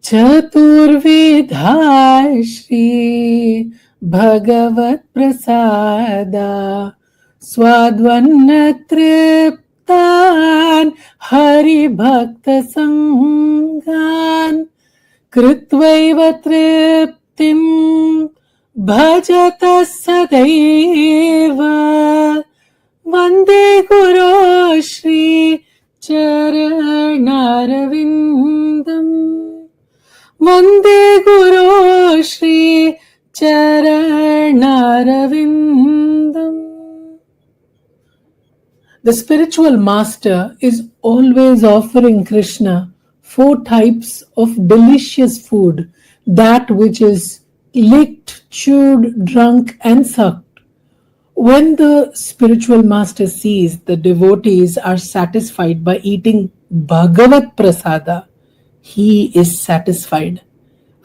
चतुर्विधा श्री भगवत प्रसादा स्वाद्वन्न तृप्तान हरिभक्त संगान कृत्वैव तृप्तिं भजत सदैव वन्दे गुरो श्री चरणारविन्दम् वन्दे गुरो Shri चरणारविन्दम्. The spiritual master is always offering Krishna 4 types of delicious food, that which is licked, chewed, drunk and sucked. When the spiritual master sees the devotees are satisfied by eating Bhagavat Prasada, he is satisfied.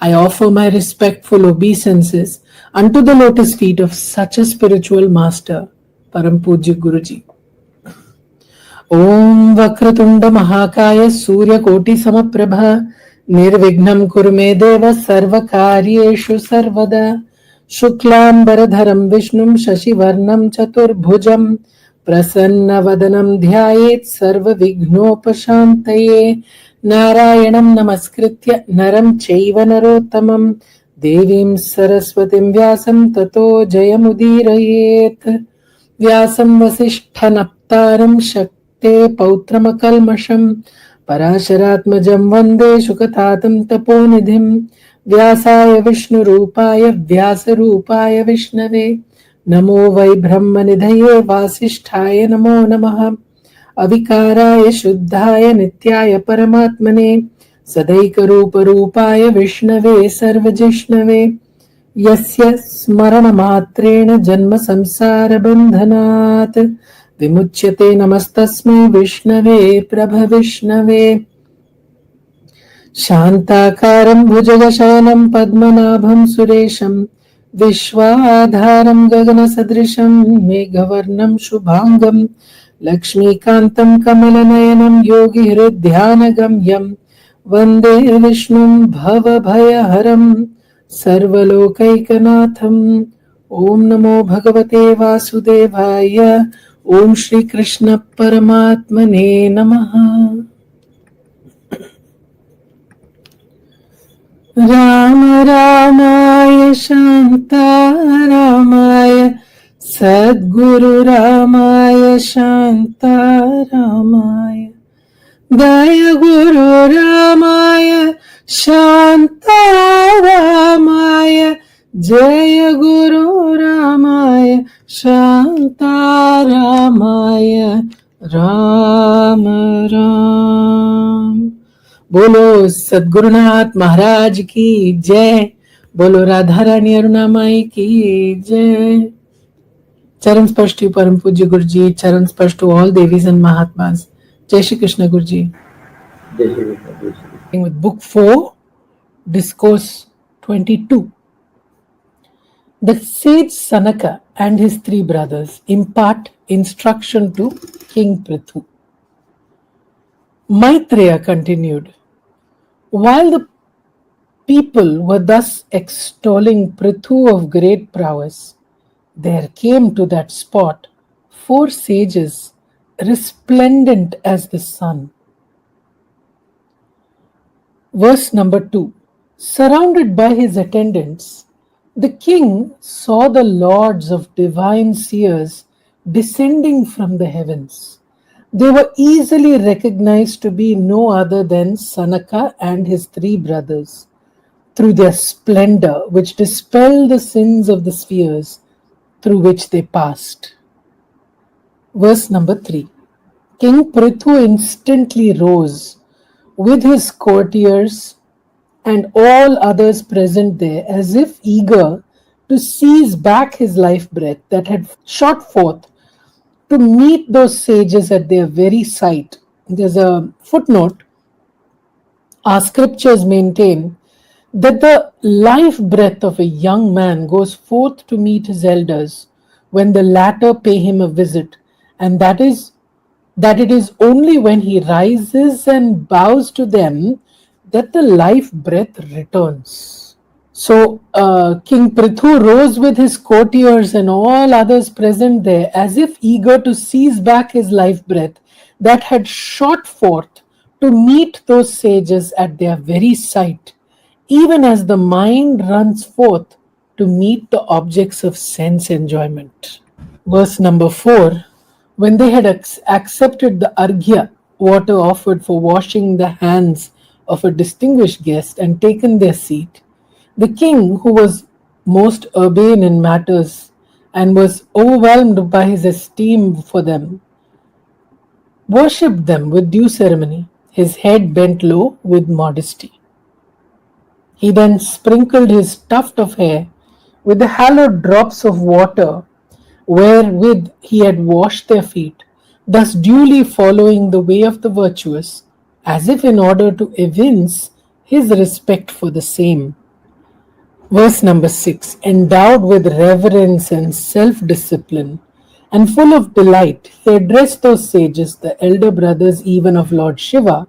I offer my respectful obeisances unto the lotus feet of such a spiritual master, Param Pujya Guruji. Om Vakratunda Mahakaya Surya Koti Samaprabha Nirvignam Kurme Deva Sarvakaryeshu Sarvada Shuklam Baradharam Vishnum Shashivarnam Chaturbhujam Prasanna Vadanam Dhyayet Sarva Vignopashantaye Narayanam Namaskritya Naram Chaiva Narottamam Devim Saraswatim Vyasam Tato Jayamudirayet Vyasam Vasishthanaptaram Shakti Pautramakalmasham Parasharatmajam Vande Shukatatam Taponidhim Vyasaya Vishnu Rupaya Vyasa Rupaya Vishnave Namo Vai Brahmanidhaye Vasisthaya Namo Namaha Avikaraya Shuddhaya Nityaya Paramatmane Sadaika Rupa Rupaya Vishnave Sarvajishnave Yasya Smarana Matrena Janma Samsara Bandhanat Vimuchyate Namastasmai Vishnave Prabha Vishnave Shantakaram Bhujagashanam Padmanabham Suresham Vishwadharam Gagana Sadrisham Meghavarnam Shubhangam Lakshmikantam Kamalanayanam Yogi Hridhyanagamyam Vande Vishnum Bhava Bhayaharam Sarvalokaikanaatham. Om Namo Bhagavate Vasudevaya. Om Shri Krishna Paramatmane Namaha. Rama Ramaya Shanta Ramaya Sadguru Ramaya Shanta Ramaya Daya Guru Ramaya Shanta Ramaya Jaya Guru Ramaya Shanta Ramaya Ram Ram. Bolo Sadgurunath Maharaj ki Jai. Bolo Radharani Arunamai ki Jai. Charan Spashtu Param Pujya Guruji. Charan Spashtu all Devis and Mahatmas. Jai Shri Krishna Guruji. Jai Shri Krishna Guruji. With Book 4, Discourse 22. The sage Sanaka and his 3 brothers impart instruction to King Prithu. Maitreya continued, while the people were thus extolling Prithu of great prowess, there came to that spot 4 sages resplendent as the sun. Verse number 2. Surrounded by his attendants, the king saw the lords of divine seers descending from the heavens. They were easily recognized to be no other than Sanaka and his 3 brothers, through their splendor which dispelled the sins of the spheres through which they passed. Verse number 3. King Prithu instantly rose with his courtiers and all others present there, as if eager to seize back his life breath that had shot forth to meet those sages at their very sight. There's a footnote. Our scriptures maintain that the life breath of a young man goes forth to meet his elders when the latter pay him a visit, and that it is only when he rises and bows to them that the life breath returns. So King Prithu rose with his courtiers and all others present there, as if eager to seize back his life breath that had shot forth to meet those sages at their very sight, even as the mind runs forth to meet the objects of sense enjoyment. Verse number 4. When they had accepted the arghya, water offered for washing the hands of a distinguished guest, and taken their seat, the king, who was most urbane in matters and was overwhelmed by his esteem for them, worshipped them with due ceremony, his head bent low with modesty. He then sprinkled his tuft of hair with the hallowed drops of water wherewith he had washed their feet, thus duly following the way of the virtuous, as if in order to evince his respect for the same. Verse number 6. Endowed with reverence and self discipline, and full of delight, he addressed those sages, the elder brothers even of Lord Shiva,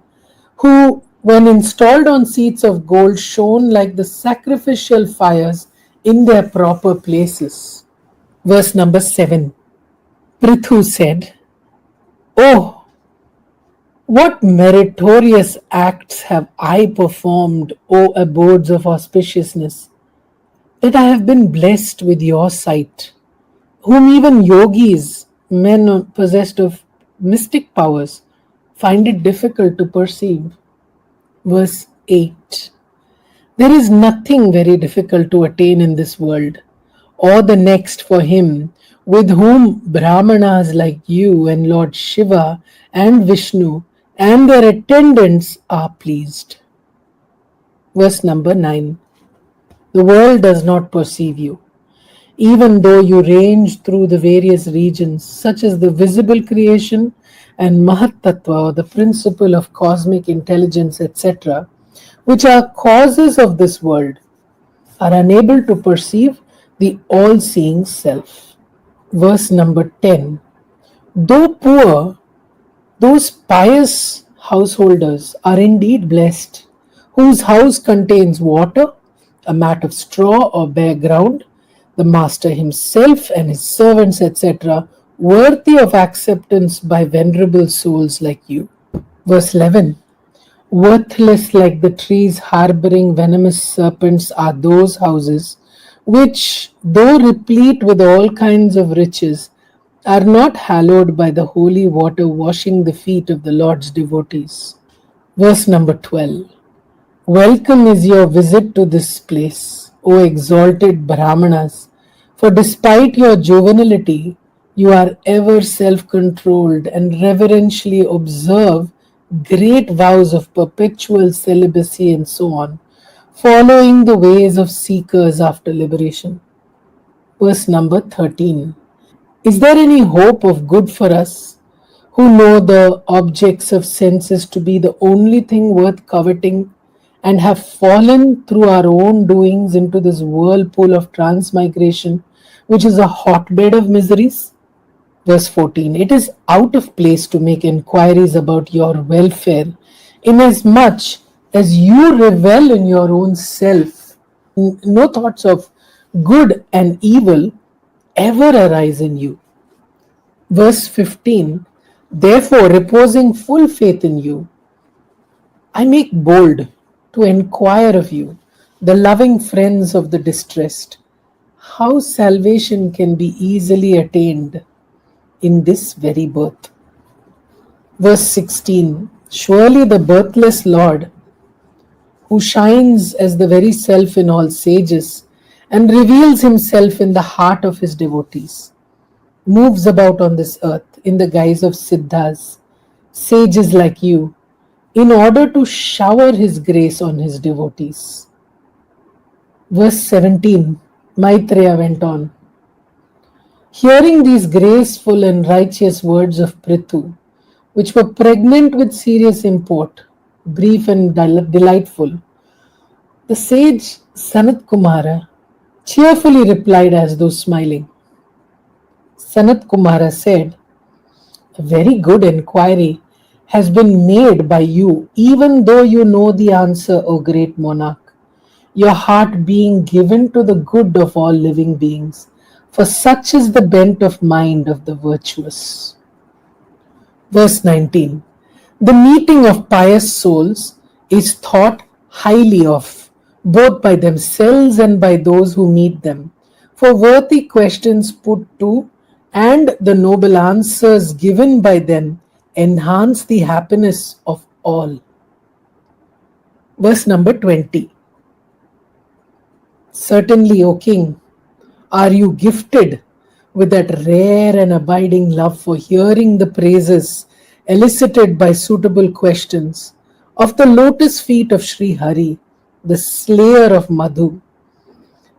who, when installed on seats of gold, shone like the sacrificial fires in their proper places. Verse number 7. Prithu said, "Oh, what meritorious acts have I performed, O abodes of auspiciousness, that I have been blessed with your sight, whom even yogis, men possessed of mystic powers, find it difficult to perceive." Verse 8. There is nothing very difficult to attain in this world or the next for him with whom Brahmanas like you and Lord Shiva and Vishnu and their attendants are pleased. Verse number 9. The world does not perceive you, even though you range through the various regions, such as the visible creation and Mahat Tattva, or the principle of cosmic intelligence, etc., which are causes of this world, are unable to perceive the all seeing self. Verse number 10. Though poor, those pious householders are indeed blessed, whose house contains water, a mat of straw or bare ground, the master himself and his servants, etc., worthy of acceptance by venerable souls like you. Verse 11. Worthless like the trees harboring venomous serpents are those houses which, though replete with all kinds of riches, are not hallowed by the holy water washing the feet of the Lord's devotees. Verse number 12. Welcome is your visit to this place, O exalted Brahmanas, for despite your juvenility, you are ever self-controlled and reverentially observe great vows of perpetual celibacy and so on, following the ways of seekers after liberation. Verse number 13. Is there any hope of good for us who know the objects of senses to be the only thing worth coveting and have fallen through our own doings into this whirlpool of transmigration, which is a hotbed of miseries? Verse 14. It is out of place to make inquiries about your welfare, inasmuch as you revel in your own self. No thoughts of good and evil ever arise in you. Verse 15. Therefore, reposing full faith in you, I make bold to inquire of you, the loving friends of the distressed, how salvation can be easily attained in this very birth. Verse 16. Surely the birthless Lord, who shines as the very self in all sages and reveals himself in the heart of his devotees, moves about on this earth in the guise of siddhas, sages like you, in order to shower his grace on his devotees. Verse 17. Maitreya went on. Hearing these graceful and righteous words of Prithu, which were pregnant with serious import, brief and delightful, the sage Sanat Kumara cheerfully replied as though smiling. Sanat Kumara said, a very good inquiry has been made by you, even though you know the answer, O great monarch, your heart being given to the good of all living beings, for such is the bent of mind of the virtuous. Verse 19. The meeting of pious souls is thought highly of, both by themselves and by those who meet them, for worthy questions put to and the noble answers given by them enhance the happiness of all. Verse number 20. Certainly, O King, are you gifted with that rare and abiding love for hearing the praises elicited by suitable questions of the lotus feet of Sri Hari, the slayer of Madhu,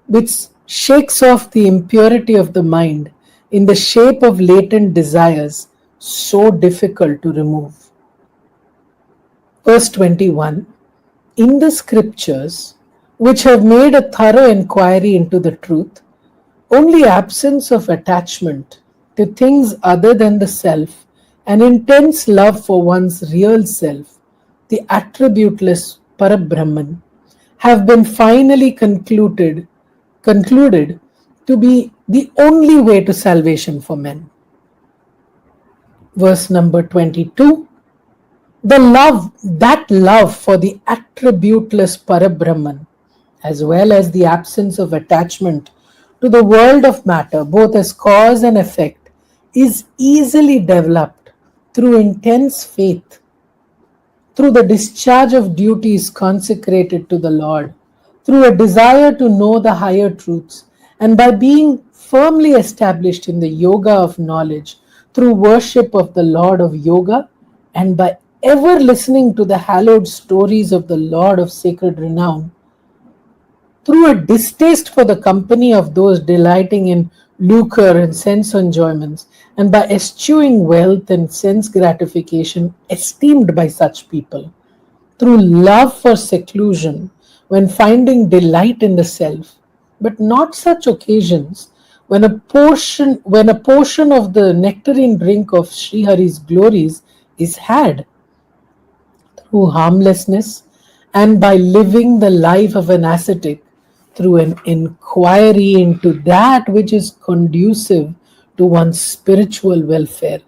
which shakes off the impurity of the mind in the shape of latent desires so difficult to remove. Verse 21. In the scriptures, which have made a thorough inquiry into the truth, only absence of attachment to things other than the self, an intense love for one's real self, the attributeless Parabrahman, have been finally concluded to be the only way to salvation for men. Verse number 22. That love for the attributeless Parabrahman, as well as the absence of attachment to the world of matter, both as cause and effect, is easily developed through intense faith, through the discharge of duties consecrated to the Lord, through a desire to know the higher truths, and by being firmly established in the yoga of knowledge, through worship of the Lord of Yoga, and by ever listening to the hallowed stories of the Lord of sacred renown, through a distaste for the company of those delighting in lucre and sense enjoyments, and by eschewing wealth and sense gratification esteemed by such people, through love for seclusion when finding delight in the self, but not such occasions when a portion of the nectarine drink of Srihari's glories is had, through harmlessness and by living the life of an ascetic, through an inquiry into that which is conducive to one's spiritual welfare,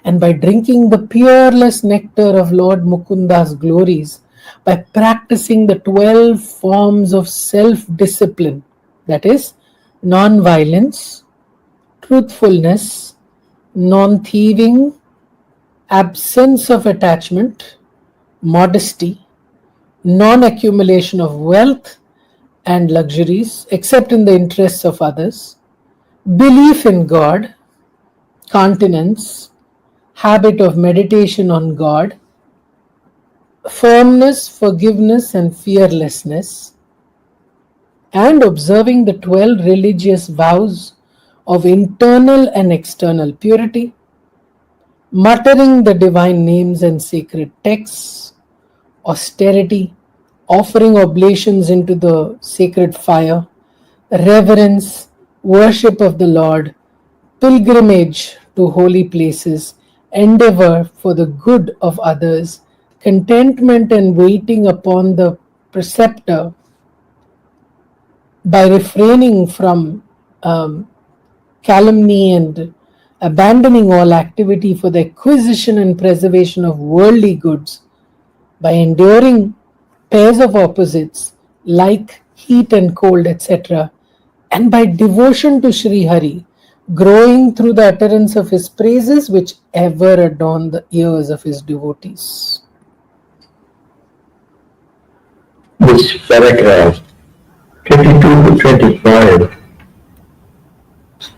and by drinking the peerless nectar of Lord Mukunda's glories, by practicing the 12 forms of self discipline, that is, non violence, truthfulness, non thieving, absence of attachment, modesty, non accumulation of wealth and luxuries except in the interests of others, belief in God, continence, habit of meditation on God, firmness, forgiveness, and fearlessness, and observing the 12 religious vows of internal and external purity, muttering the divine names and sacred texts, austerity, offering oblations into the sacred fire, reverence, worship of the Lord, pilgrimage to holy places, endeavor for the good of others, contentment and waiting upon the preceptor by refraining from calumny and abandoning all activity for the acquisition and preservation of worldly goods, by enduring pairs of opposites like heat and cold, etc., and by devotion to Sri Hari, growing through the utterance of his praises which ever adorn the ears of his devotees. This paragraph 22 to 25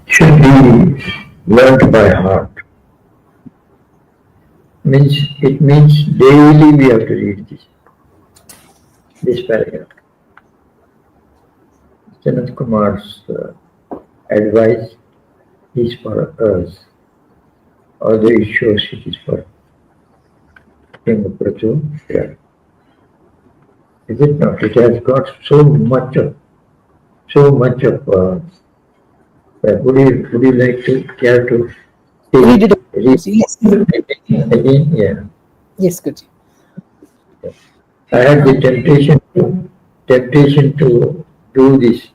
should be learned by heart. It means daily we have to read this paragraph. Sanat Kumar's advice is for us, although it shows it is for King Pratu. Yeah. Is it not? It has got so much of. Would you like to care to Read it read yes. again? Yeah. Yes, Guruji. I had the temptation to do this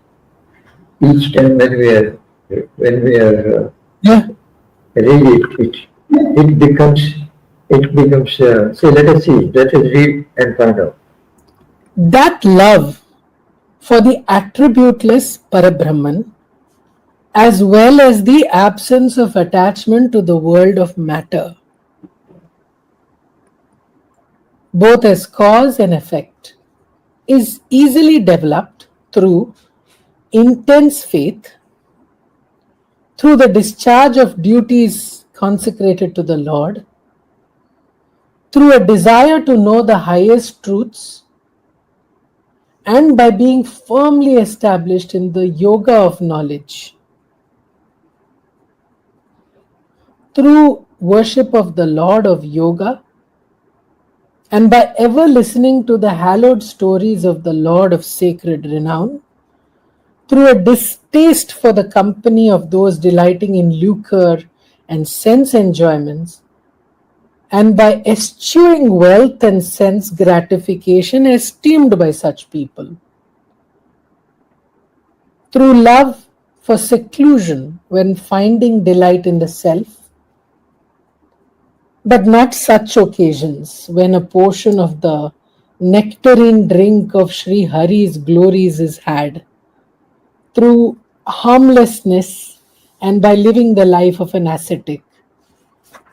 each time when we are Yeah. read it becomes. So let us read and find out. That love for the attributeless Parabrahman, as well as the absence of attachment to the world of matter, both as cause and effect, is easily developed through intense faith, through the discharge of duties consecrated to the Lord, through a desire to know the highest truths, and by being firmly established in the yoga of knowledge. Through worship of the Lord of Yoga, and by ever listening to the hallowed stories of the Lord of sacred renown, through a distaste for the company of those delighting in lucre and sense enjoyments, and by eschewing wealth and sense gratification esteemed by such people, through love for seclusion when finding delight in the self, but not such occasions when a portion of the nectarine drink of Sri Hari's glories is had, through harmlessness and by living the life of an ascetic,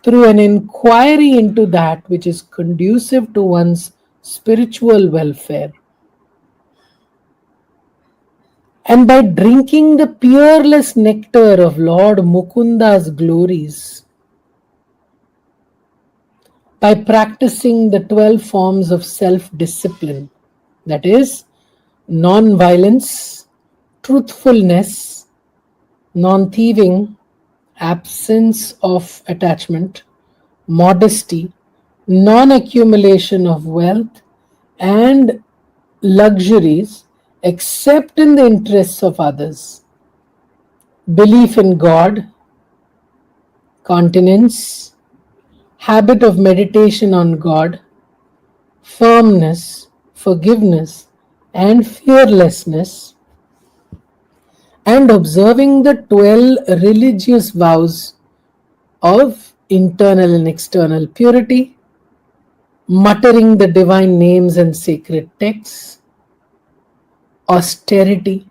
through an inquiry into that which is conducive to one's spiritual welfare, and by drinking the peerless nectar of Lord Mukunda's glories, by practicing the 12 forms of self discipline, that is, non violence, truthfulness, non thieving, absence of attachment, modesty, non accumulation of wealth, and luxuries except in the interests of others, belief in God, continence, habit of meditation on God, firmness, forgiveness, and fearlessness, and observing the 12 religious vows of internal and external purity, muttering the divine names and sacred texts, austerity,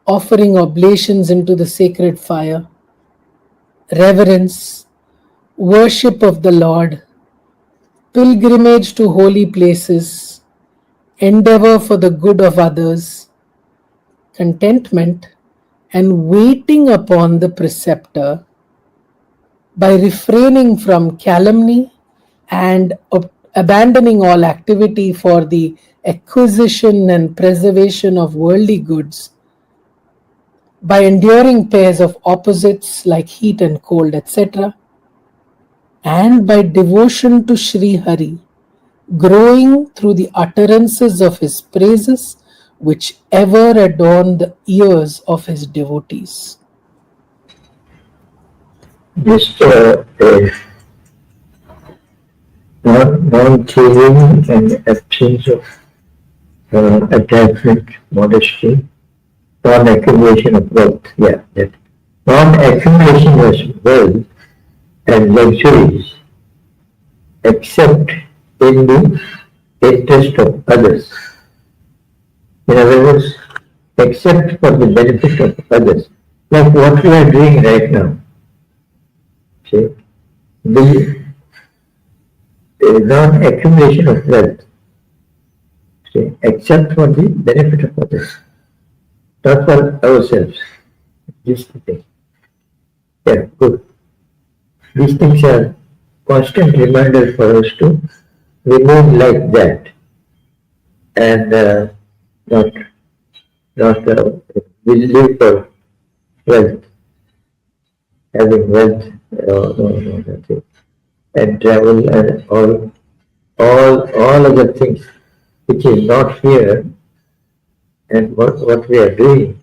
offering oblations into the sacred fire, reverence, worship of the Lord, pilgrimage to holy places, endeavor for the good of others, contentment, and waiting upon the preceptor, by refraining from calumny and abandoning all activity for the acquisition and preservation of worldly goods, by enduring pairs of opposites like heat and cold, etc., and by devotion to Sri Hari, growing through the utterances of his praises, which ever adorn the ears of his devotees. This non-thieving and absence of attachment, modesty, non-accumulation of wealth. Yeah, that non-accumulation of wealth and luxuries except in the interest of others. In other words, except for the benefit of others. Like what we are doing right now. See, the non-accumulation of wealth, see, except for the benefit of others, not for ourselves. This thing. Yeah, good. These things are constant reminders for us to remain like that and not we live for wealth, having wealth, no, that's it. And travel and all other things which is not here, and what we are doing,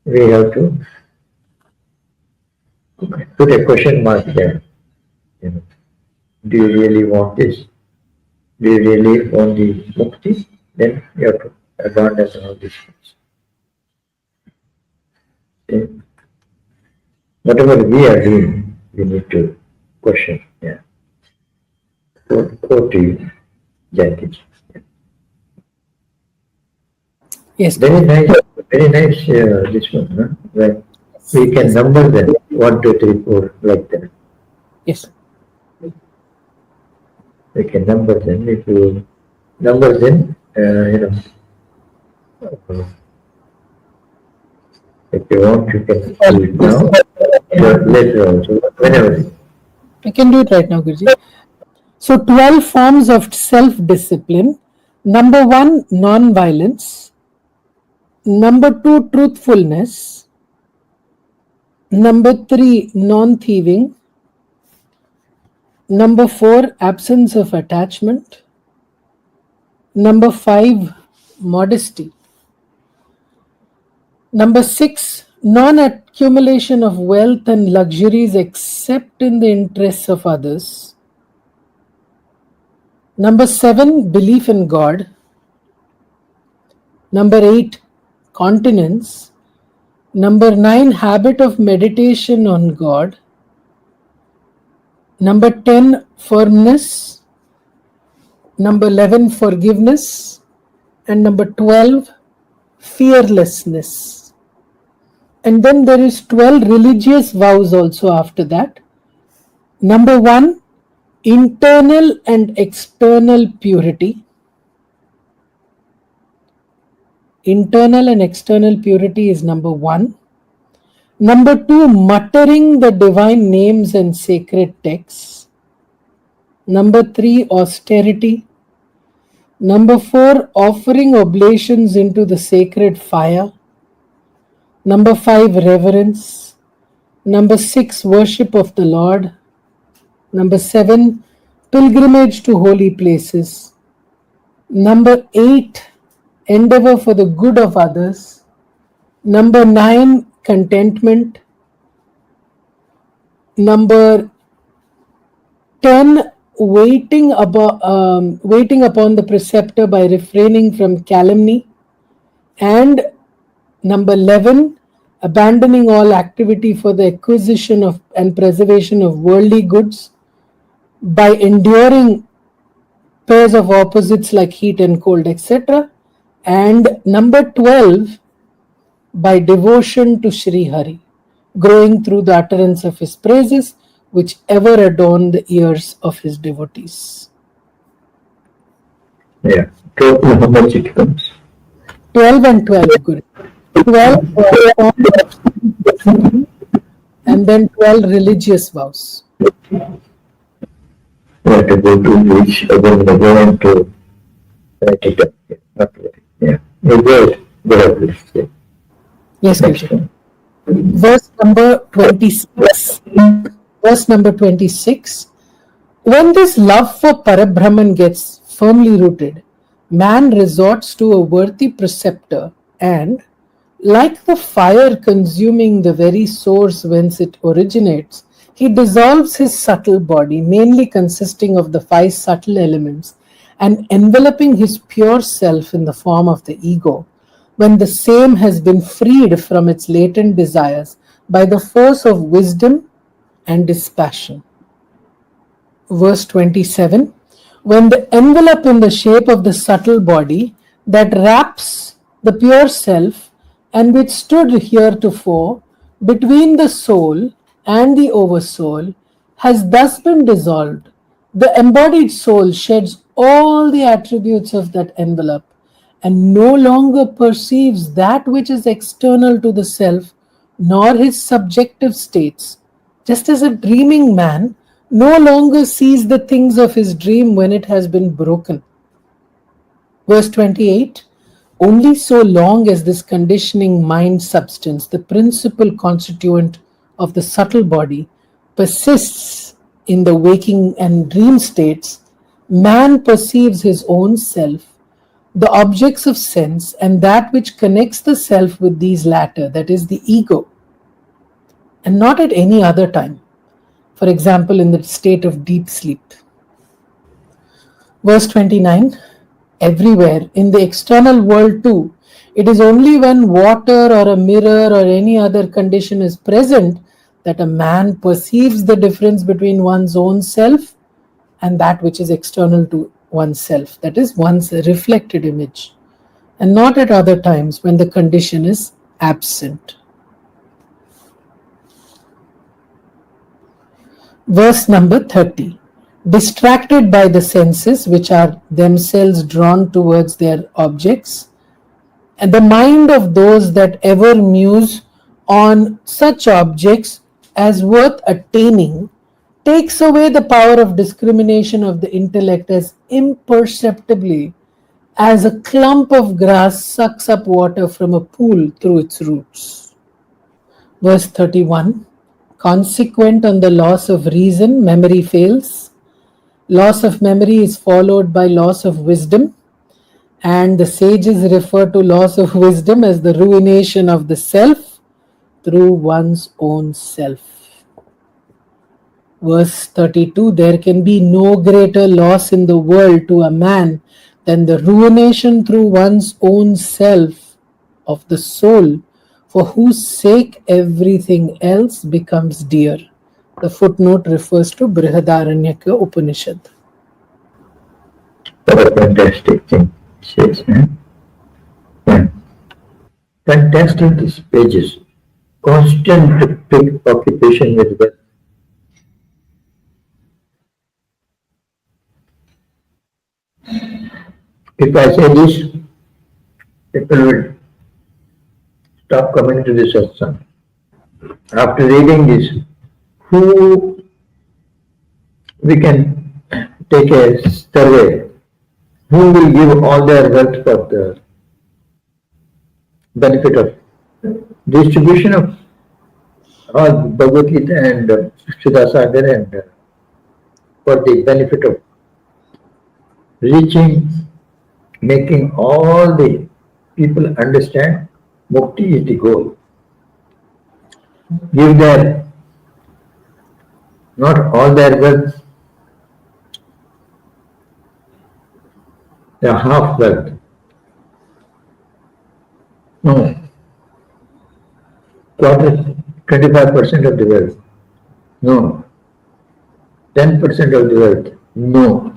we have to put a question mark there. You know. Do you really want this? Do you really want the mukti? Then you have to abandon all these things. See? Whatever we are doing, we need to question. Yeah. Go to you, Janki. Yes. Very nice, very nice. This one, huh? Where we can number them 1, 2, 3, 4 like that. Yes. We can number them. If you number them, if you want, you can do it now. But later also, whenever. I can do it right now, Guruji. So 12 forms of self-discipline. Number 1, non-violence. Number 2, truthfulness. Number 3, non-thieving. Number 4, absence of attachment. Number 5, modesty. Number 6, non-accumulation of wealth and luxuries except in the interests of others. Number 7, belief in God. Number 8, continence. Number 9, habit of meditation on God. Number 10, firmness. Number 11, forgiveness. And number 12, fearlessness. And then there is 12 religious vows also after that. Number 1, internal and external purity. Internal and external purity is number 1. Number 2, muttering the divine names and sacred texts. Number 3, austerity. Number 4, offering oblations into the sacred fire. Number 5, reverence. Number 6, worship of the Lord. Number 7, pilgrimage to holy places. Number 8, endeavor for the good of others. Number 9, contentment. Number 10, waiting upon the preceptor by refraining from calumny. And number 11, abandoning all activity for the acquisition of and preservation of worldly goods by enduring pairs of opposites like heat and cold, etc. And number 12, by devotion to Sri Hari, growing through the utterance of his praises, which ever adorn the ears of his devotees. Yeah. Total how much it comes? 12 and 12, Guru. 12 forms of discipline and then 12 religious vows. We have to go to each other and go on to write it up. Not worry. Yeah. You go ahead, please. Yes, Guruji. Verse number 26. Verse number 26. When this love for Parabrahman gets firmly rooted, man resorts to a worthy preceptor and, like the fire consuming the very source whence it originates, he dissolves his subtle body, mainly consisting of the 5 subtle elements, and enveloping his pure self in the form of the ego, when the same has been freed from its latent desires by the force of wisdom and dispassion. Verse 27. When the envelope in the shape of the subtle body that wraps the pure self and which stood heretofore between the soul and the oversoul has thus been dissolved, the embodied soul sheds all the attributes of that envelope and no longer perceives that which is external to the self nor his subjective states, just as a dreaming man no longer sees the things of his dream when it has been broken. Verse 28. Only so long as this conditioning mind substance, the principal constituent of the subtle body, persists in the waking and dream states, man perceives his own self, the objects of sense, and that which connects the self with these latter, that is the ego, and not at any other time. For example, in the state of deep sleep. Verse 29. Everywhere, in the external world too, it is only when water or a mirror or any other condition is present that a man perceives the difference between one's own self and that which is external to oneself, that is, one's reflected image, and not at other times when the condition is absent. Verse number 30. Distracted by the senses, which are themselves drawn towards their objects, and the mind of those that ever muse on such objects as worth attaining takes away the power of discrimination of the intellect as imperceptibly as a clump of grass sucks up water from a pool through its roots. Verse 31. Consequent on the loss of reason, memory fails. Loss of memory is followed by loss of wisdom, and the sages refer to loss of wisdom as the ruination of the self through one's own self. Verse 32. There can be no greater loss in the world to a man than the ruination through one's own self of the soul, for whose sake everything else becomes dear. The footnote refers to Brihadaranyaka Upanishad. What a fantastic thing, says, yeah. Fantastic these pages. Constant preoccupation with wealth. If I say this, people will stop coming to the satsang. After reading this, who we can take a survey, who will give all their wealth for the benefit of distribution of all Bhagavad Gita and Sudhasagar and for the benefit of reaching, making all the people understand Mukti is the goal. Give their, not all their wealth, their half wealth. No. Quarter, 25% of the wealth. No. 10% of the wealth. No.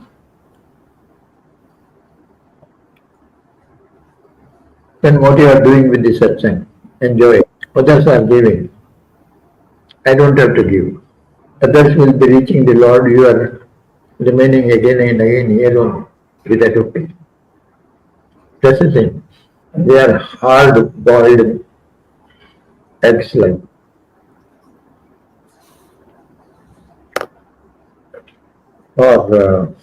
Then what you are doing with the satsang? Enjoy. Others are giving. I don't have to give. Others will be reaching the Lord. You are remaining again and again here only with that okay. That's the thing. They are hard-boiled eggs like. Or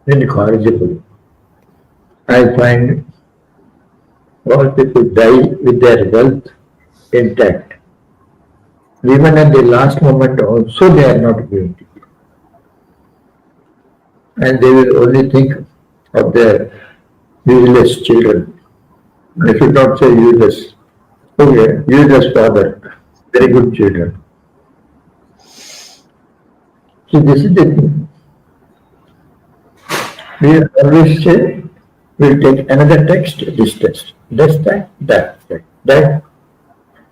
incorrigible. I find all people die with their wealth intact. Even at the last moment also they are not going to. And they will only think of their useless children. I should not say useless. Okay, useless father, very good children. See, this is the thing. We always say, we'll take another text, this text, this that, that.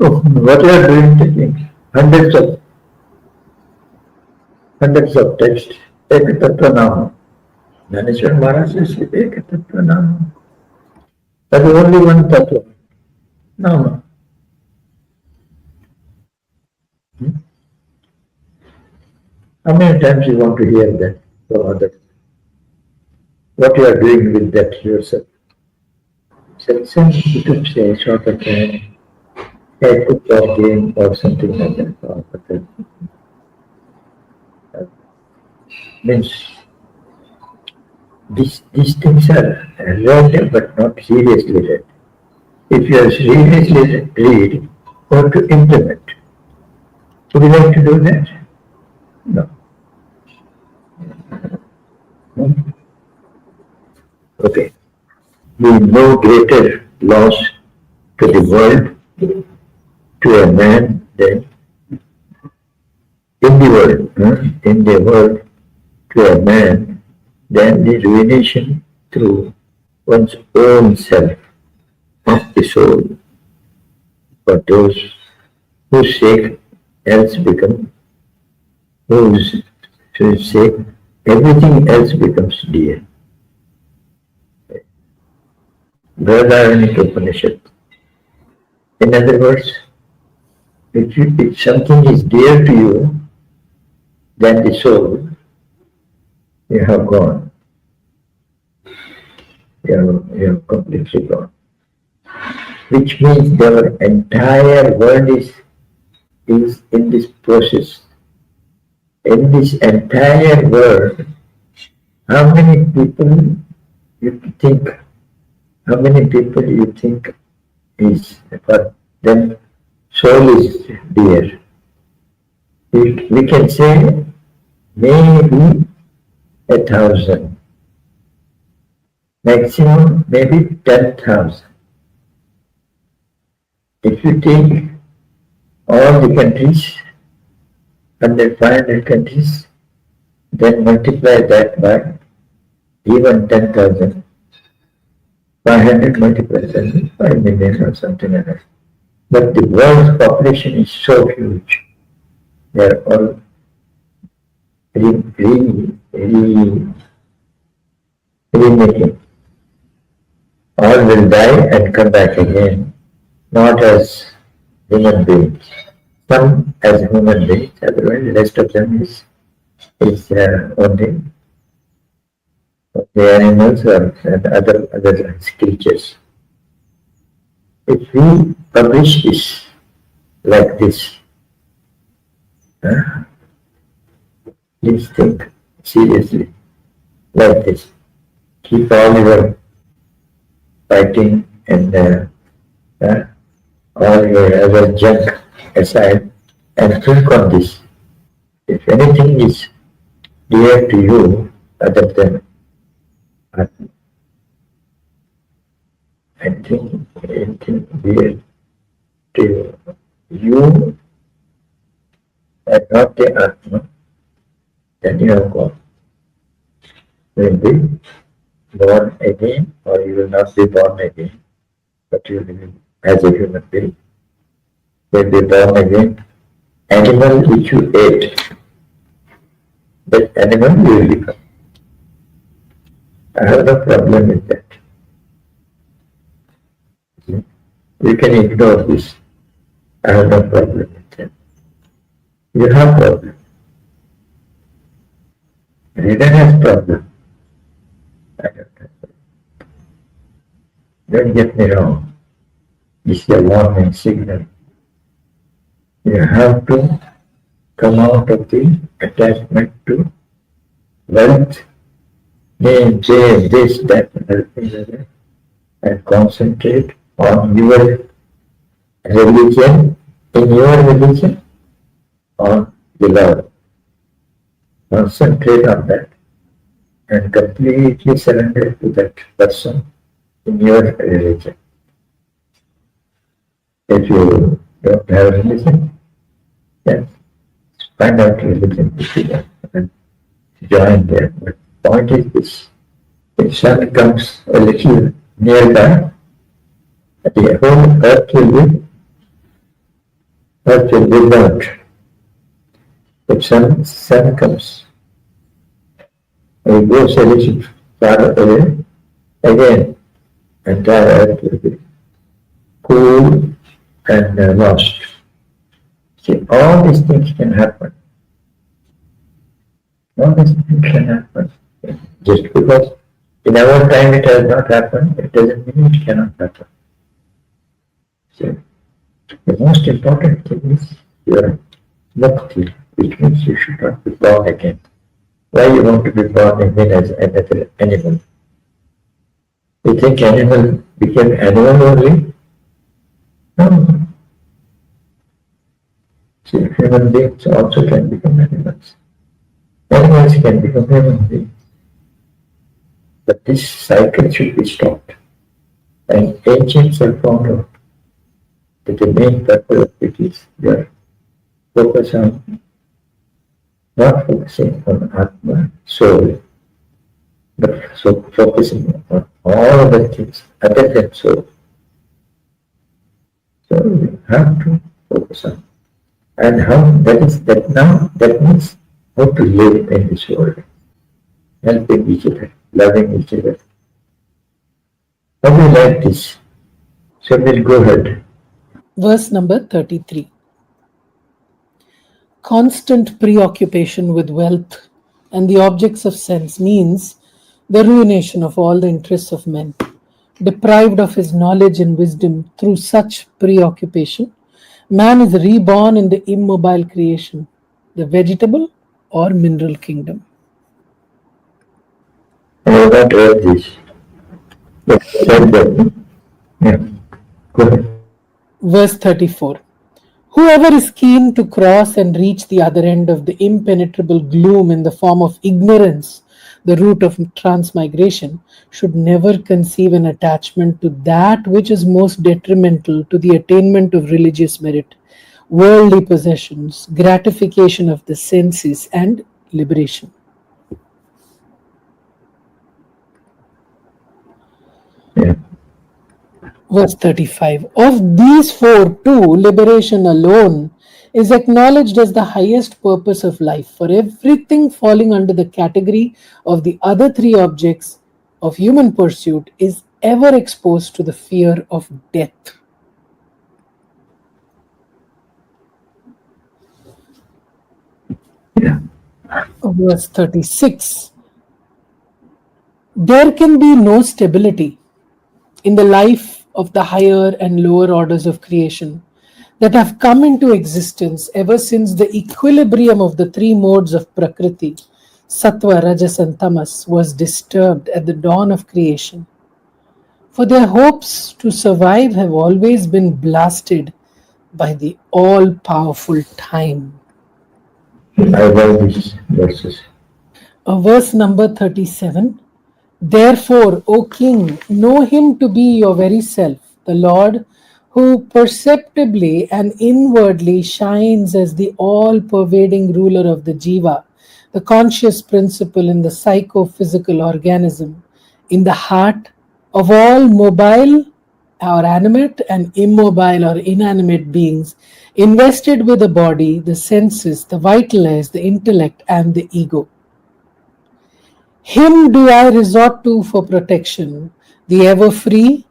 Oh, what you are doing, taking hundreds of text, Ek Tattva Nama. Naneshwar Maharaj says, Ek Tattva Nama. That is only one Tattva, Nama. How many times you want to hear that from others? What you are doing with that yourself? Satsang YouTube से short of time, a football game or something like that. Or means these things are read but not seriously read. If you are seriously read, you have to implement. Would you like to do that? No. Okay. Be no greater loss to the world, to a man than in the world, to a man than the ruination through one's own self of the soul. For those whose sake else become, whose sake everything else becomes dear. Brother Upanishad. In other words, if something is dear to you, then the soul, you have gone. You have completely gone. Which means our entire world is in this process. In this entire world, how many people you think, is for them soul is dear? We can say maybe 1,000, maximum maybe 10,000. If you take all the countries, 500 countries, then multiply that by even 10,000. 500 multiplied by 5 million or something like that. But the world's population is so huge. They are all remaking. All will die and come back again, not as human beings. Some as human beings, otherwise the rest of them is only the animals and other creatures. If we publish this like this, please think seriously like this. Keep all your fighting and all your other junk aside and think on this. If anything is dear to you other than Atma, anything dear to you and not the Atma, then you have gone. You will be born again, or you will not be born again, but you will be as a human being. You will be born again. Animal which you ate, that animal you will become. I have no problem with that. You can ignore this. I have no problem with that. You have problem. Reader has problem. I don't have problem. Don't get me wrong. This is a warning signal. You have to come out of the attachment to wealth, name, change, this, that, and everything, and concentrate on your religion, on the Lord. Concentrate on that and completely surrender to that person in your religion. If you don't have religion, then find out religion and join there. But the point is this: if sun comes a little nearby, the whole earth will be burnt. If sun comes, it goes a little far away, again entire earth will be cool and lost. See, all these things can happen. All these things can happen. Just because in our time it has not happened, it doesn't mean it cannot happen. So, the most important thing is your mukti, which means you should not be born again. Why you want to be born again as another animal? You think animal became animal only? No. See, human beings also can become animals. Animals can become human beings. But this cycle should be stopped. And ancients have found out that the main purpose of it is your focus on, not focusing on Atma, soul, but so focusing on all other things other than so you have to focus on. And how that means how to live in this world, helping each other, loving each other. How do you like this? So we'll go ahead. Verse number 33. Constant preoccupation with wealth and the objects of sense means the ruination of all the interests of men. Deprived of his knowledge and wisdom through such preoccupation, man is reborn in the immobile creation, the vegetable or mineral kingdom. I have not read this. But said that. Yeah. Go ahead. Verse 34. Whoever is keen to cross and reach the other end of the impenetrable gloom in the form of ignorance, the root of transmigration, should never conceive an attachment to that which is most detrimental to the attainment of religious merit, worldly possessions, gratification of the senses, and liberation. Yeah. Verse 35. Of these four, two, liberation alone is acknowledged as the highest purpose of life, for everything falling under the category of the other three objects of human pursuit is ever exposed to the fear of death. Yeah. Verse 36. There can be no stability in the life of the higher and lower orders of creation that have come into existence ever since the equilibrium of the three modes of Prakriti, Sattva, Rajas, and Tamas, was disturbed at the dawn of creation. For their hopes to survive have always been blasted by the all powerful time. I love these verses. Verse number 37. Therefore, O King, know him to be your very self, the Lord, who perceptibly and inwardly shines as the all pervading ruler of the Jiva, the conscious principle in the psychophysical organism, in the heart of all mobile or animate and immobile or inanimate beings, invested with the body, the senses, the vital airs, the intellect, and the ego. Him do I resort to for protection, the ever free,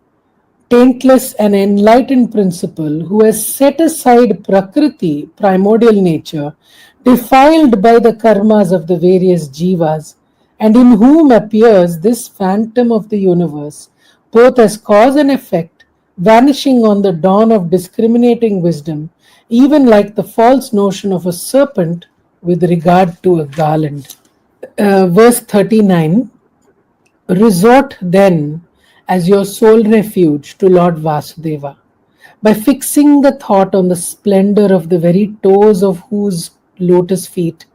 taintless, and enlightened principle who has set aside Prakriti, primordial nature, defiled by the karmas of the various jivas, and in whom appears this phantom of the universe, both as cause and effect, vanishing on the dawn of discriminating wisdom, even like the false notion of a serpent with regard to a garland. Verse 39. Resort then as your sole refuge to Lord Vasudeva, by fixing the thought on the splendor of the very toes of whose lotus feet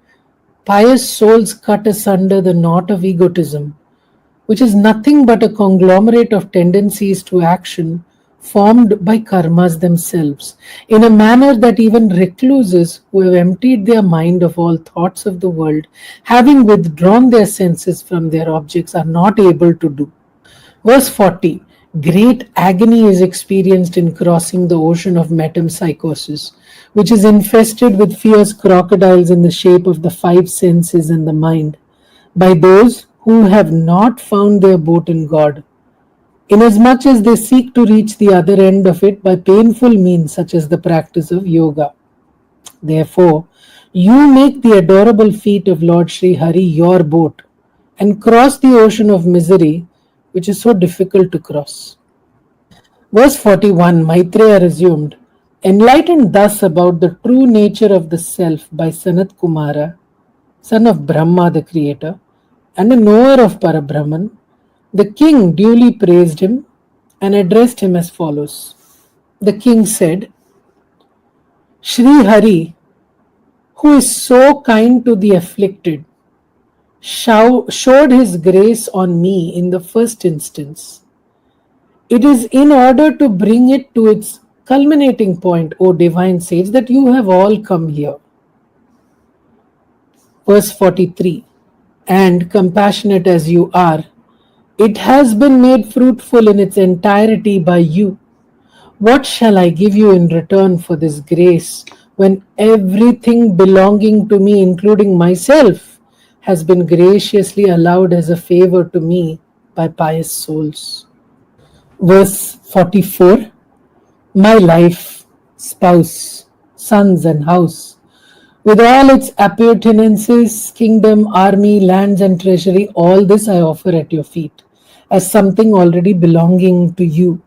pious souls cut asunder the knot of egotism, which is nothing but a conglomerate of tendencies to action formed by karmas themselves, in a manner that even recluses who have emptied their mind of all thoughts of the world, having withdrawn their senses from their objects, are not able to do. Verse 40. Great agony is experienced in crossing the ocean of metempsychosis, which is infested with fierce crocodiles in the shape of the five senses and the mind, by those who have not found their boat in God, inasmuch as they seek to reach the other end of it by painful means such as the practice of yoga. Therefore, you make the adorable feet of Lord Sri Hari your boat and cross the ocean of misery which is so difficult to cross. Verse 41, Maitreya resumed, enlightened thus about the true nature of the self by Sanat Kumara, son of Brahma the creator, and a knower of Parabrahman, the king duly praised him and addressed him as follows. The king said, Sri Hari, who is so kind to the afflicted, showed his grace on me in the first instance. It is in order to bring it to its culminating point, O divine sage, that you have all come here. Verse 43. and compassionate as you are, it has been made fruitful in its entirety by you. What shall I give you in return for this grace when everything belonging to me, including myself, has been graciously allowed as a favor to me by pious souls? Verse 44. My life, spouse, sons, and house, with all its appurtenances, kingdom, army, lands, and treasury, all this I offer at your feet as something already belonging to you.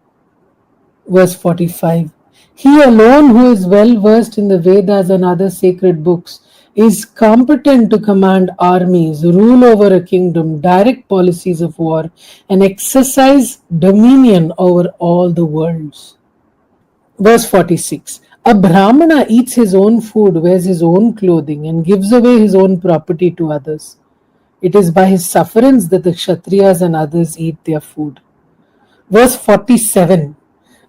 Verse 45. He alone who is well versed in the Vedas and other sacred books is competent to command armies, rule over a kingdom, direct policies of war, and exercise dominion over all the worlds. Verse 46. A Brahmana eats his own food, wears his own clothing, and gives away his own property to others. It is by his sufferance that the Kshatriyas and others eat their food. Verse 47.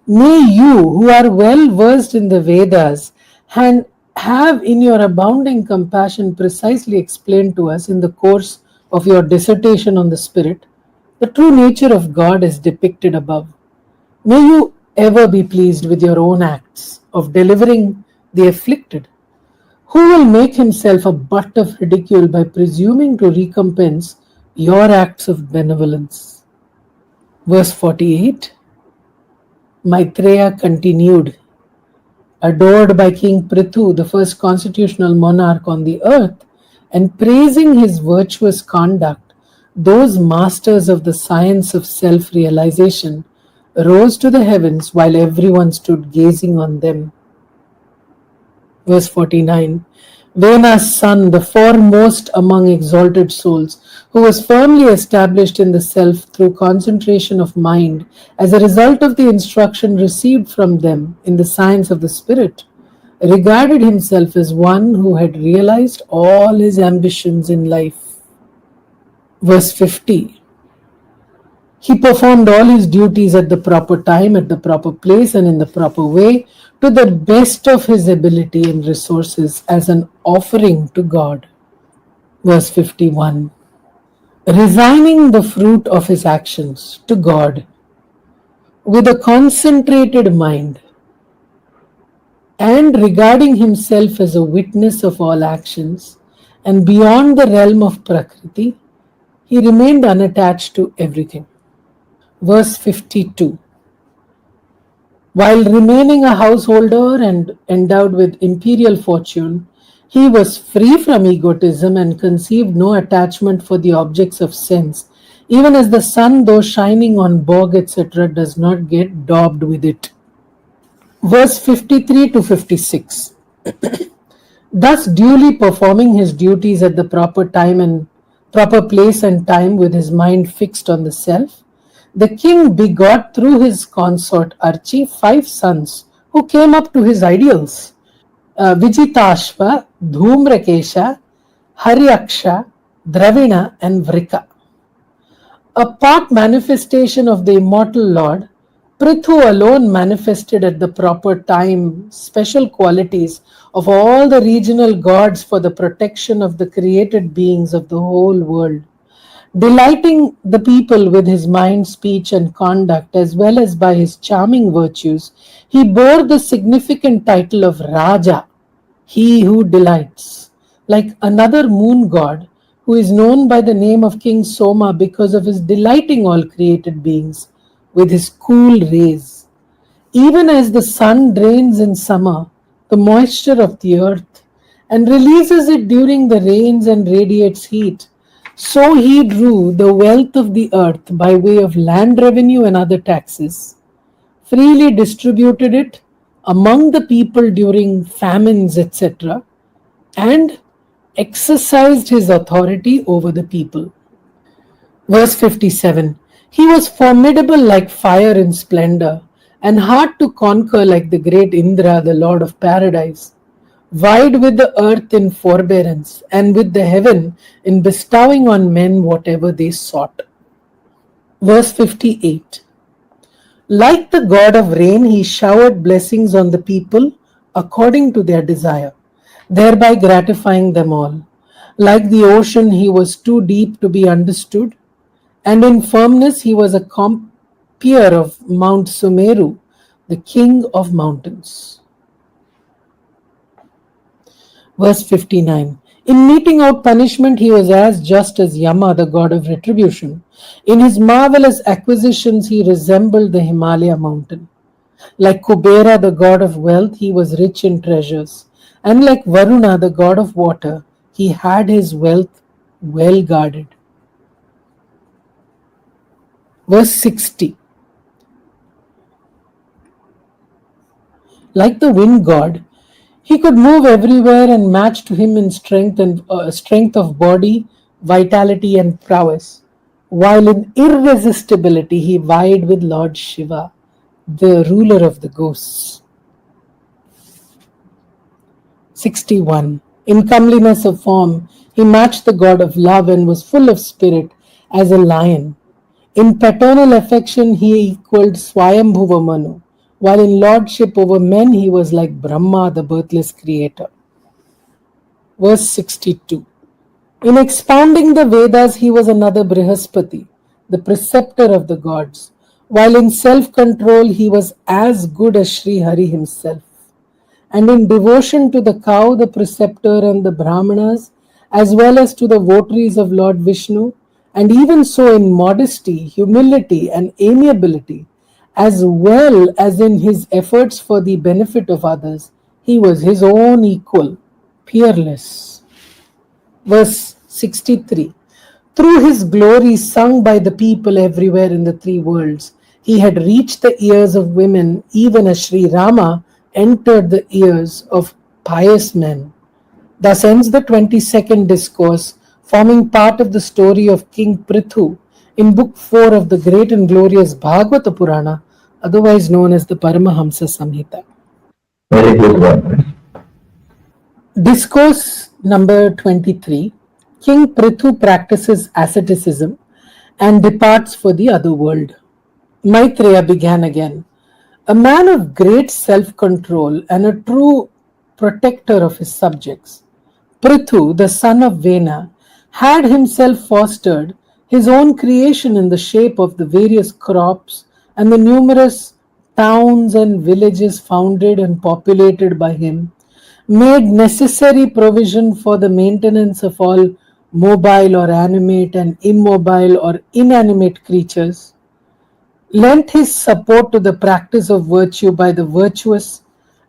May you, who are well versed in the Vedas, and have in your abounding compassion precisely explained to us in the course of your dissertation on the Spirit, the true nature of God is depicted above. May you ever be pleased with your own acts of delivering the afflicted. Who will make himself a butt of ridicule by presuming to recompense your acts of benevolence? Verse 48. Maitreya continued, adored by King Prithu, the first constitutional monarch on the earth, and praising his virtuous conduct, those masters of the science of self realization rose to the heavens while everyone stood gazing on them. Verse 49. Vena's son, the foremost among exalted souls, who was firmly established in the self through concentration of mind as a result of the instruction received from them in the science of the spirit, regarded himself as one who had realized all his ambitions in life. Verse 50. He performed all his duties at the proper time, at the proper place, and in the proper way, to the best of his ability and resources as an offering to God. Verse 51. Resigning the fruit of his actions to God with a concentrated mind and regarding himself as a witness of all actions and beyond the realm of Prakriti, he remained unattached to everything. Verse 52. While remaining a householder and endowed with imperial fortune, he was free from egotism and conceived no attachment for the objects of sense, even as the sun, though shining on bog, etc., does not get daubed with it. Verse 53 to 56. Thus, duly performing his duties at the proper time and proper place and time with his mind fixed on the self, the king begot through his consort Archi 5 sons who came up to his ideals: Vijitashva, Dhumrakesha, Haryaksha, Dravina, and Vrika. A part manifestation of the immortal Lord, Prithu alone manifested at the proper time special qualities of all the regional gods for the protection of the created beings of the whole world. Delighting the people with his mind, speech, and conduct, as well as by his charming virtues, he bore the significant title of Raja, he who delights, like another moon god who is known by the name of King Soma because of his delighting all created beings with his cool rays. Even as the sun drains in summer the moisture of the earth and releases it during the rains and radiates heat, so he drew the wealth of the earth by way of land revenue and other taxes, freely distributed it among the people during famines, etc., and exercised his authority over the people. Verse 57. He was formidable like fire in splendor, and hard to conquer like the great Indra, the Lord of Paradise, wide with the earth in forbearance, and with the heaven in bestowing on men whatever they sought. Verse 58. Like the god of rain, he showered blessings on the people according to their desire, thereby gratifying them all. Like the ocean, he was too deep to be understood, and in firmness he was a compeer of Mount Sumeru, the king of mountains. Verse 59. In meting out punishment, he was as just as Yama, the god of retribution. In his marvelous acquisitions, he resembled the Himalaya mountain. Like Kubera, the god of wealth, he was rich in treasures. And like Varuna, the god of water, he had his wealth well guarded. Verse 60. Like the wind god, he could move everywhere and match to him in strength of body, vitality, and prowess. While in irresistibility, he vied with Lord Shiva, the ruler of the ghosts. 61. In comeliness of form, he matched the god of love and was full of spirit as a lion. In paternal affection, he equaled Swayambhuva Manu, while in lordship over men, he was like Brahma, the birthless creator. Verse 62. In expounding the Vedas, he was another Brihaspati, the preceptor of the gods, while in self control, he was as good as Sri Hari himself. And in devotion to the cow, the preceptor, and the Brahmanas, as well as to the votaries of Lord Vishnu, and even so in modesty, humility, and amiability, as well as in his efforts for the benefit of others, he was his own equal, peerless. Verse 63. Through his glory sung by the people everywhere in the three worlds, he had reached the ears of women, even as Sri Rama entered the ears of pious men. Thus ends the 22nd discourse, forming part of the story of King Prithu in Book 4 of the great and glorious Bhagavata Purana, otherwise known as the Paramahamsa Samhita. Very good one. Discourse number 23. King Prithu practices asceticism and departs for the other world. Maitreya began again. A man of great self control and a true protector of his subjects, Prithu, the son of Vena, had himself fostered his own creation in the shape of the various crops and the numerous towns and villages founded and populated by him, made necessary provision for the maintenance of all mobile or animate and immobile or inanimate creatures, lent his support to the practice of virtue by the virtuous,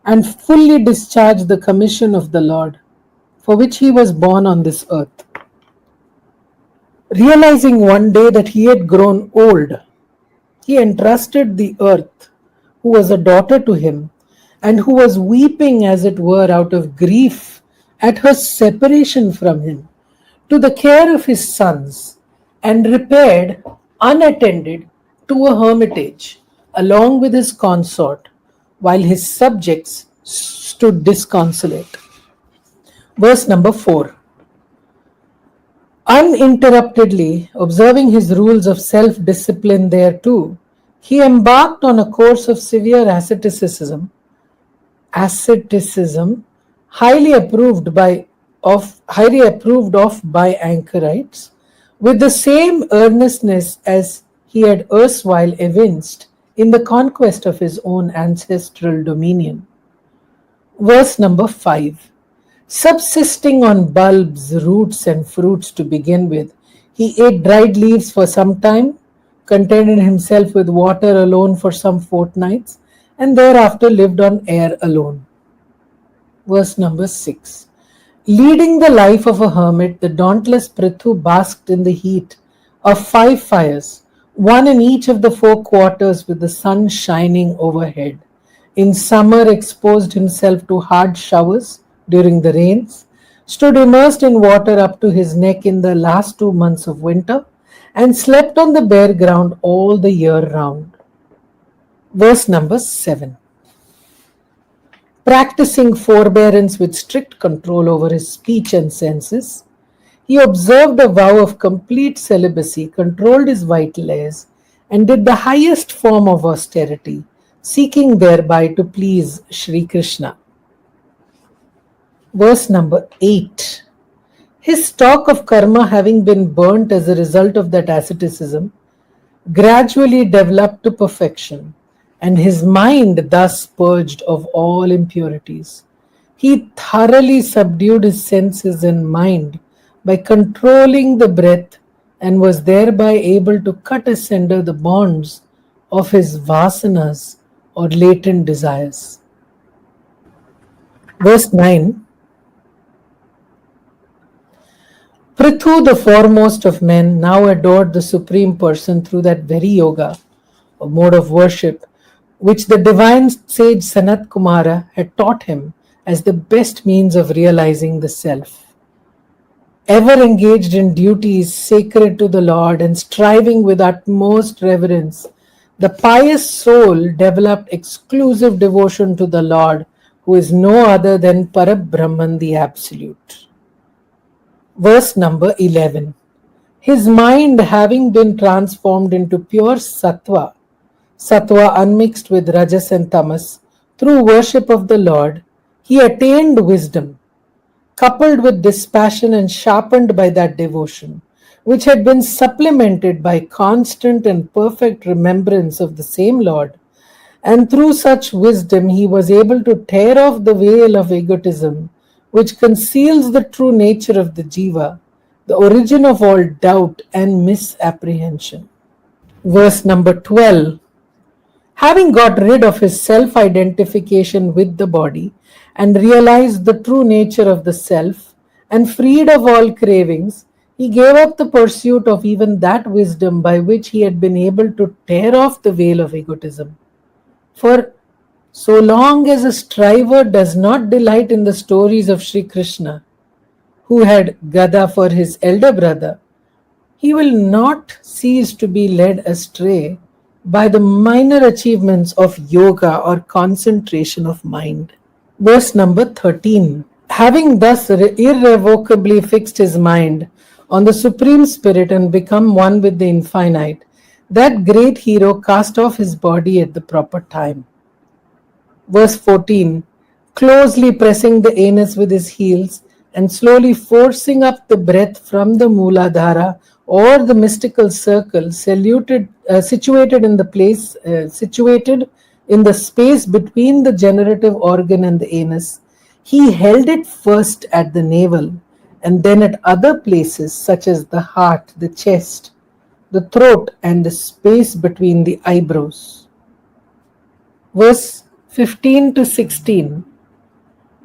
and fully discharged the commission of the Lord, for which he was born on this earth. Realizing one day that he had grown old, he entrusted the earth, who was a daughter to him, and who was weeping as it were out of grief at her separation from him, to the care of his sons, and repaired unattended to a hermitage along with his consort, while his subjects stood disconsolate. Verse number 4. Uninterruptedly observing his rules of self discipline thereto, he embarked on a course of severe asceticism, highly approved of by anchorites, with the same earnestness as he had erstwhile evinced in the conquest of his own ancestral dominion. Verse number 5. Subsisting on bulbs, roots, and fruits to begin with, he ate dried leaves for some time, contented himself with water alone for some fortnights, and thereafter lived on air alone. Verse number 6. Leading the life of a hermit, the dauntless Prithu basked in the heat of 5 fires, one in each of the 4 quarters, with the sun shining overhead. In summer, exposed himself to hard showers during the rains, stood immersed in water up to his neck in the last 2 months of winter, and slept on the bare ground all the year round. Verse number 7. Practicing forbearance with strict control over his speech and senses, he observed a vow of complete celibacy, controlled his vital airs, and did the highest form of austerity, seeking thereby to please Sri Krishna. Verse number 8. His stock of karma, having been burnt as a result of that asceticism, gradually developed to perfection, and his mind thus purged of all impurities. He thoroughly subdued his senses and mind by controlling the breath and was thereby able to cut asunder the bonds of his vasanas or latent desires. Verse 9. Prithu, the foremost of men, now adored the Supreme Person through that very yoga, or mode of worship, which the divine sage Sanat Kumara had taught him as the best means of realizing the self. Ever engaged in duties sacred to the Lord and striving with utmost reverence, the pious soul developed exclusive devotion to the Lord, who is no other than Parabrahman, the Absolute. Verse number 11. His mind having been transformed into pure sattva, sattva unmixed with rajas and tamas, through worship of the Lord, he attained wisdom, coupled with dispassion and sharpened by that devotion, which had been supplemented by constant and perfect remembrance of the same Lord. And through such wisdom, he was able to tear off the veil of egotism, which conceals the true nature of the jiva, the origin of all doubt and misapprehension. Verse number 12. Having got rid of his self identification with the body and realized the true nature of the self and freed of all cravings, he gave up the pursuit of even that wisdom by which he had been able to tear off the veil of egotism. For so long as a striver does not delight in the stories of Sri Krishna, who had Gada for his elder brother, he will not cease to be led astray by the minor achievements of yoga or concentration of mind. Verse number 13. Having thus irrevocably fixed his mind on the Supreme Spirit and become one with the infinite, that great hero cast off his body at the proper time. Verse 14. Closely pressing the anus with his heels and slowly forcing up the breath from the Mooladhara or the mystical circle situated in the space between the generative organ and the anus, he held it first at the navel and then at other places such as the heart, the chest, the throat, and the space between the eyebrows. Verse 15 to 16.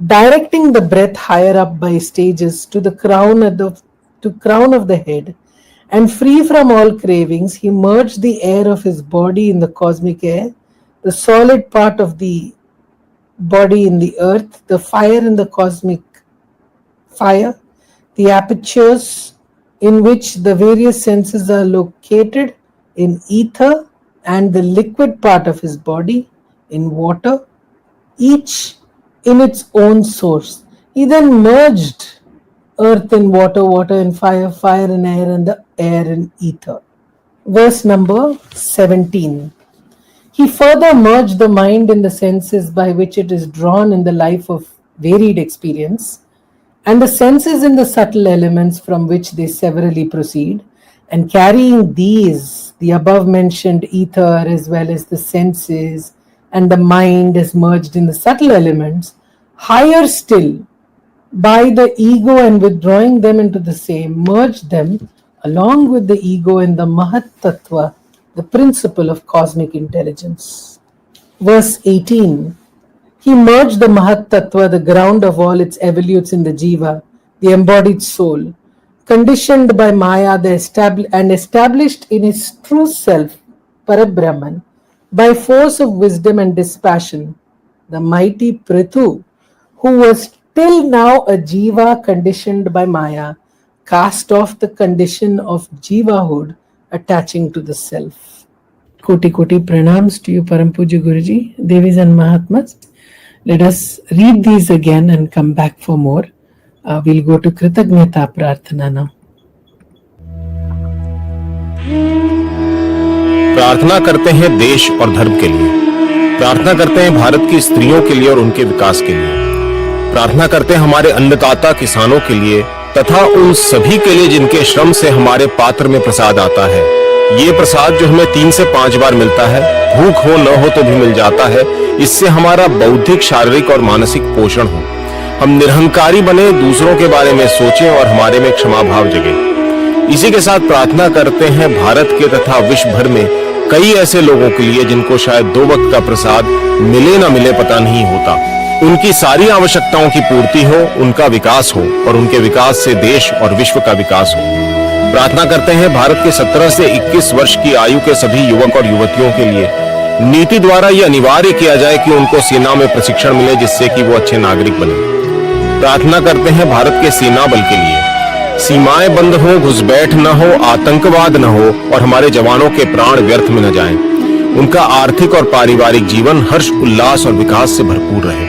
Directing the breath higher up by stages to the crown of the head, and free from all cravings, he merged the air of his body in the cosmic air, the solid part of the body in the earth, the fire in the cosmic fire, the apertures in which the various senses are located in ether, and the liquid part of his body in water, each in its own source. He then merged earth in water, water in fire, fire in air, and the air in ether. Verse number 17. He further merged the mind in the senses by which it is drawn in the life of varied experience, and the senses in the subtle elements from which they severally proceed, and carrying these, the above mentioned ether as well as the senses, and the mind is merged in the subtle elements, higher still, by the ego and withdrawing them into the same, merged them along with the ego in the Mahat Tattva, the principle of cosmic intelligence. Verse 18. He merged the Mahat Tattva, the ground of all its evolutes in the Jiva, the embodied soul, conditioned by Maya and established in his true self, Parabrahman, by force of wisdom and dispassion, the mighty Prithu, who was till now a Jiva conditioned by Maya, cast off the condition of Jivahood attaching to the self. Koti Koti pranams to you, Param Pujya Guruji, Devis and Mahatmas. Let us read these again and come back for more. We'll go to Kritagnyata Prarthana now. प्रार्थना करते हैं देश और धर्म के लिए, प्रार्थना करते हैं भारत की स्त्रियों के लिए और उनके विकास के लिए, प्रार्थना करते हैं हमारे अन्नदाता किसानों के लिए तथा उन सभी के लिए जिनके श्रम से हमारे पात्र में प्रसाद आता है। ये प्रसाद जो हमें 3 से 5 बार मिलता है, भूख हो न हो तो भी मिल जाता है, इससे हमारा बौद्धिक, शारीरिक और मानसिक पोषण हो। हम निरहंकारी बने, दूसरों के बारे में सोचें और हमारे में क्षमा भाव जगे। इसी के साथ प्रार्थना करते हैं भारत के तथा विश्व भर में कई ऐसे लोगों के लिए जिनको शायद 2 वक्त का प्रसाद मिले ना मिले पता नहीं होता। उनकी सारी आवश्यकताओं की पूर्ति हो, उनका विकास हो और उनके विकास से देश और विश्व का विकास हो। प्रार्थना करते हैं भारत के 17 से 21 वर्ष की आयु के सभी युवक और युवतियों के लिए नीति द्वारा यह अनिवार्य किया जाए कि उनको सेना में प्रशिक्षण मिले, जिससे कि वो अच्छे नागरिक बने। प्रार्थना करते हैं भारत के सेना बल के लिए सीमाएं बंद हो, घुसपैठ न हो, आतंकवाद न हो और हमारे जवानों के प्राण व्यर्थ में न जाएं। उनका आर्थिक और पारिवारिक जीवन हर्ष, उल्लास और विकास से भरपूर रहे।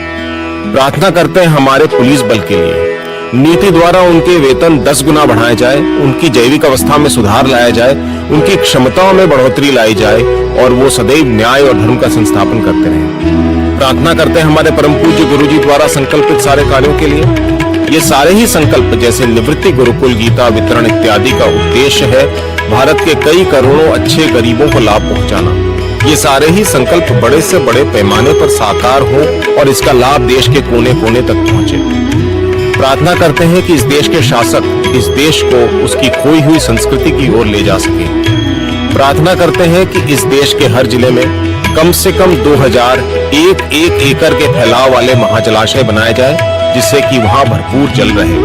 प्रार्थना करते हैं हमारे पुलिस बल के लिए नीति द्वारा उनके वेतन 10 गुना बढ़ाए जाए, उनकी जैविक अवस्था में सुधार लाया जाए, उनकी क्षमताओं में बढ़ोतरी लाई जाए और वो सदैव न्याय और धर्म का संस्थापन करते रहें। प्रार्थना करते हैं हमारे परम पूज्य गुरुजी द्वारा संकल्पित सारे कार्यों के लिए। ये सारे ही संकल्प जैसे निवृत्ति, गुरुकुल, गीता वितरण इत्यादि का उद्देश्य है भारत के कई करोड़ों अच्छे गरीबों को लाभ पहुंचाना। ये सारे ही संकल्प बड़े से बड़े पैमाने पर साकार हो और इसका लाभ देश के कोने कोने तक पहुंचे। प्रार्थना करते हैं कि इस देश के शासक इस देश को उसकी खोई हुई संस्कृति की ओर ले जा सके। प्रार्थना करते हैं कि इस देश के हर जिले में कम से कम 2001 एकड़ के फैलाव वाले महाजलाशय बनाए जाए, जिससे कि वहां भरपूर जल रहे।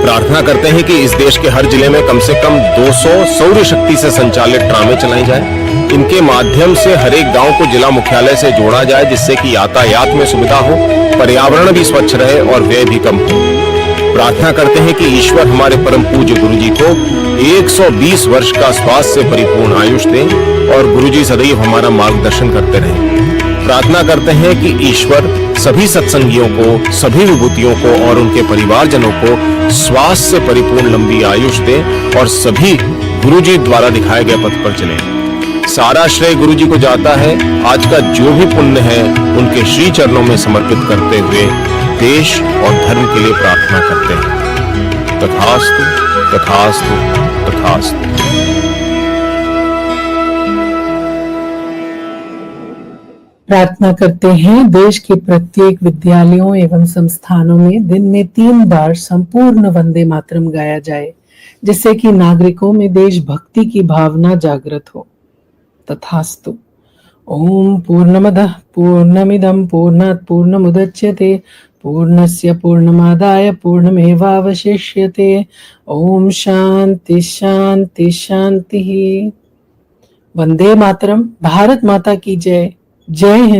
प्रार्थना करते हैं कि इस देश के हर जिले में कम से कम 200 सौर शक्ति से संचालित ट्रामें चलाई जाए। इनके माध्यम से हर एक गांव को जिला मुख्यालय से जोड़ा जाए, जिससे कि यातायात में सुविधा हो, पर्यावरण भी स्वच्छ रहे और व्यय भी कम हो। प्रार्थना करते हैं कि ईश्वर हमारे परम पूज्य गुरुजी को 120 वर्ष का स्वास्थ्य से परिपूर्ण आयुष दें और गुरुजी सदैव हमारा मार्गदर्शन करते रहें। प्रार्थना करते हैं कि ईश्वर सभी सत्संगियों को, सभी विभूतियों को और उनके परिवारजनों को स्वास्थ्य से परिपूर्ण लंबी आयुष दे और सभी गुरुजी द्वारा दिखाए गए पथ पर चलें। सारा श्रेय गुरुजी को जाता है। आज का जो भी पुण्य है उनके श्री चरणों में समर्पित करते हुए देश और धर्म के लिए प्रार्थना करते हैं। तथास्तु, तथास्तु, तथास्तु। प्रार्थना करते हैं देश के प्रत्येक विद्यालयों एवं संस्थानों में दिन में 3 बार संपूर्ण वंदे मातरम गाया जाए, जिससे कि नागरिकों में देशभक्ति की भावना जागृत हो। तथास्तु। ओम पूर्णमदः पूर्णमिदं पूर्णात् पूर्णमुदच्यते पूर्णस्य पूर्णमादाय पूर्णमेवावशिष्यते। ओम शांति शांति शांति। वंदे मातरम। भारत माता की जय। जय हिंद।